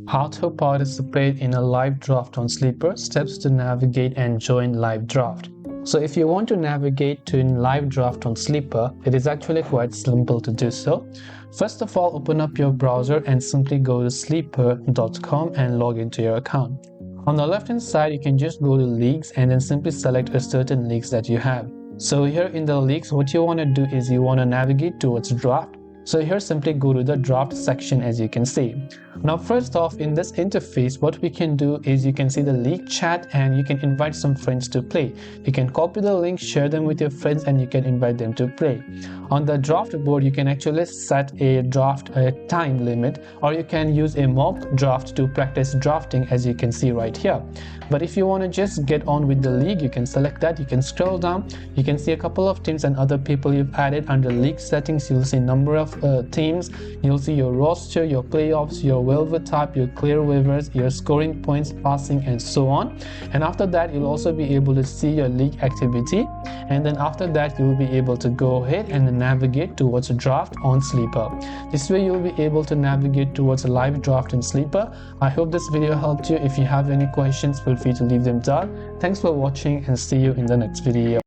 How to participate in a live draft on Sleeper, steps to navigate and join live draft. So if you want to navigate to live draft on Sleeper, it is actually quite simple to do so. First of all, open up your browser and simply go to sleeper.com and log into your account. On the left hand side, you can just go to leagues and then simply select a certain leagues that you have. So here in the leagues, what you want to do is you want to navigate towards draft. So here simply go to the draft section, as you can see. Now first off, in this interface, what we can do is you can see the league chat and you can invite some friends to play. You can copy the link, share them with your friends, and you can invite them to play. On the draft board, you can actually set a time limit, or you can use a mock draft to practice drafting, as you can see right here. But if you want to just get on with the league, you can select that. You can scroll down, you can see a couple of teams and other people you've added. Under league settings, you'll see number of teams, you'll see your roster, your playoffs, your waiver type, your clear waivers, your scoring points, passing, and so on. And after that, you'll also be able to see your league activity, and then after that you'll be able to go ahead and navigate towards a draft on Sleeper. This way you'll be able to navigate towards a live draft in Sleeper. I hope this video helped you. If you have any questions, feel free to leave them down. Thanks for watching and see you in the next video.